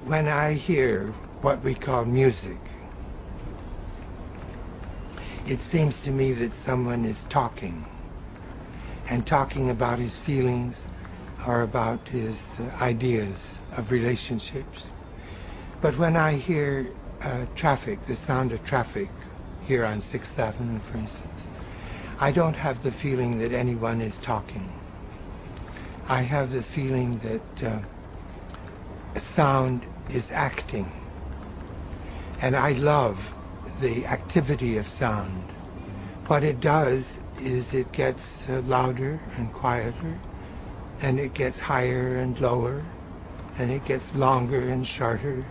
when I hear what we call music, it seems to me that someone is talking, and talking about his feelings or about his ideas of relationships. But when I hear traffic, the sound of traffic here on 6th Avenue, for instance, I don't have the feeling that anyone is talking. I have the feeling that sound is acting. And I love the activity of sound. What it does is it gets louder and quieter, and it gets higher and lower, and it gets longer and shorter.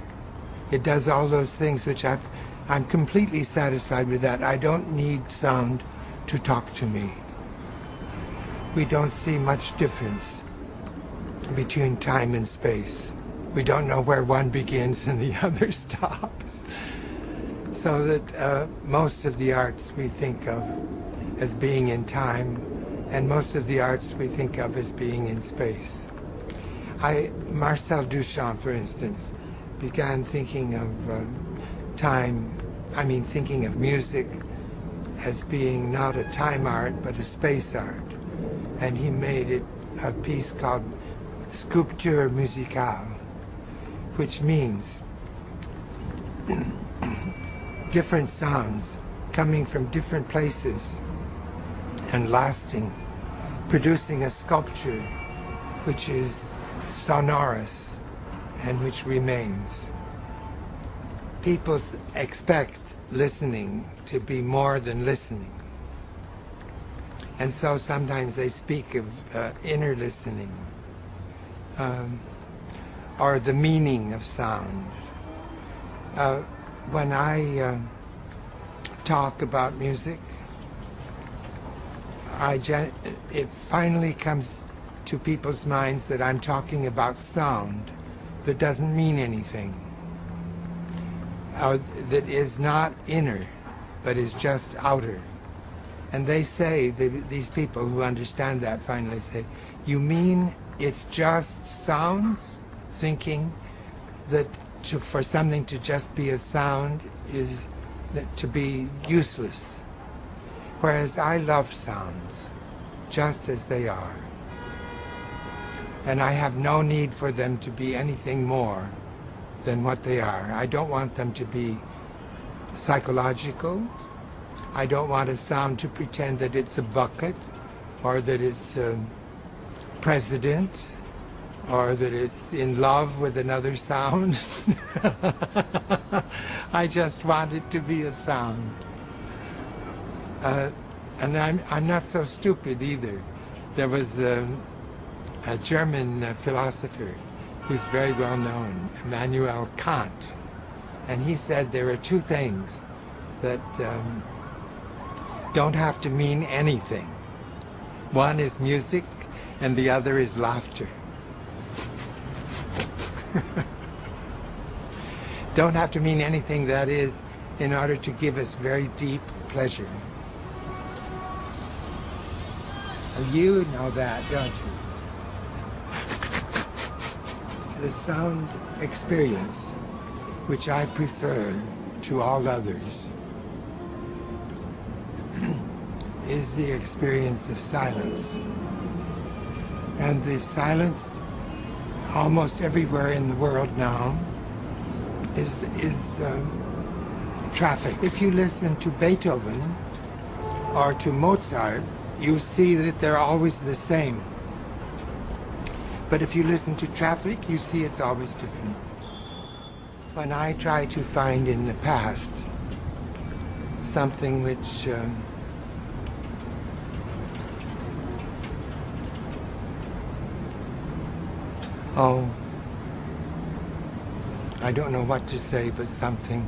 It does all those things which I'm completely satisfied with that. I don't need sound to talk to me. We don't see much difference between time and space. We don't know where one begins and the other stops. So that most of the arts we think of as being in time, and most of the arts we think of as being in space. Marcel Duchamp, for instance, began thinking of thinking of music as being not a time art, but a space art. And he made it a piece called Sculpture Musicale, which means different sounds coming from different places and lasting, producing a sculpture which is sonorous and which remains. People expect listening to be more than listening. And so sometimes they speak of inner listening, or the meaning of sound. When I talk about music, it finally comes to people's minds that I'm talking about sound that doesn't mean anything, that is not inner, but is just outer. And they say, these people who understand that finally say, you mean it's just sounds? Thinking that for something to just be a sound is to be useless. Whereas I love sounds just as they are. And I have no need for them to be anything more than what they are. I don't want them to be psychological. I don't want a sound to pretend that it's a bucket, or that it's a president, or that it's in love with another sound. I just want it to be a sound. And I'm not so stupid either. There was a German philosopher who's very well known, Immanuel Kant, and he said there are two things that don't have to mean anything. One is music, and the other is laughter. Don't have to mean anything, that is, in order to give us very deep pleasure. You know that, don't you? The sound experience, which I prefer to all others, is the experience of silence. And the silence almost everywhere in the world now is traffic. If you listen to Beethoven or to Mozart, you see that they're always the same. But if you listen to traffic, you see it's always different. When I try to find in the past something which I don't know what to say, but something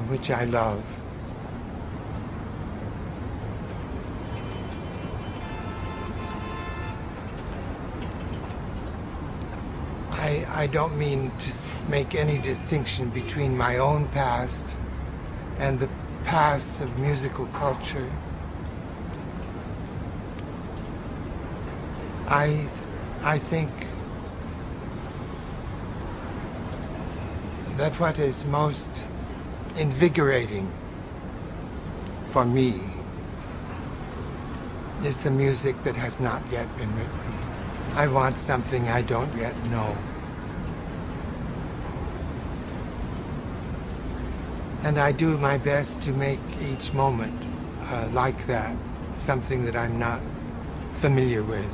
which I love. I don't mean to make any distinction between my own past and the past of musical culture. I think that what is most invigorating for me is the music that has not yet been written. I want something I don't yet know. And I do my best to make each moment like that, something that I'm not familiar with.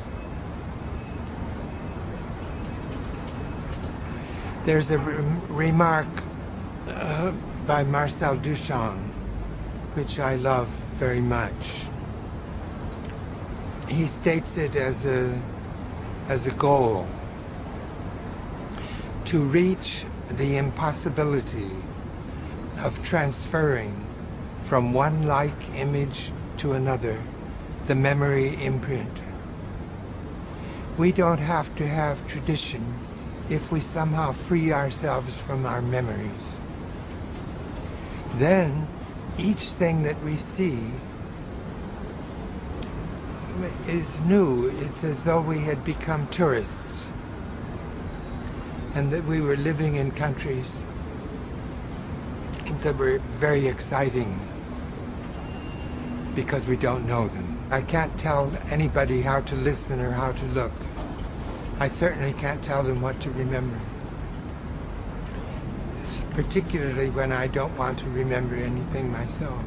There's a remark by Marcel Duchamp, which I love very much. He states it as a goal to reach the impossibility of transferring from one like image to another the memory imprint. We don't have to have tradition if we somehow free ourselves from our memories. Then each thing that we see is new. It's as though we had become tourists and that we were living in countries that were very exciting because we don't know them. I can't tell anybody how to listen or how to look. I certainly can't tell them what to remember, particularly when I don't want to remember anything myself.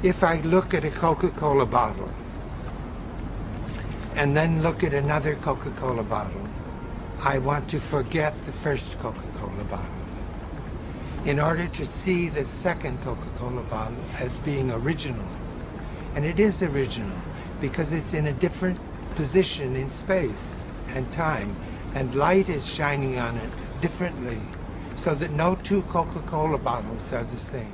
If I look at a Coca-Cola bottle and then look at another Coca-Cola bottle, I want to forget the first Coca-Cola bottle in order to see the second Coca-Cola bottle as being original. And it is original because it's in a different position in space and time, and light is shining on it differently, so that no two Coca-Cola bottles are the same.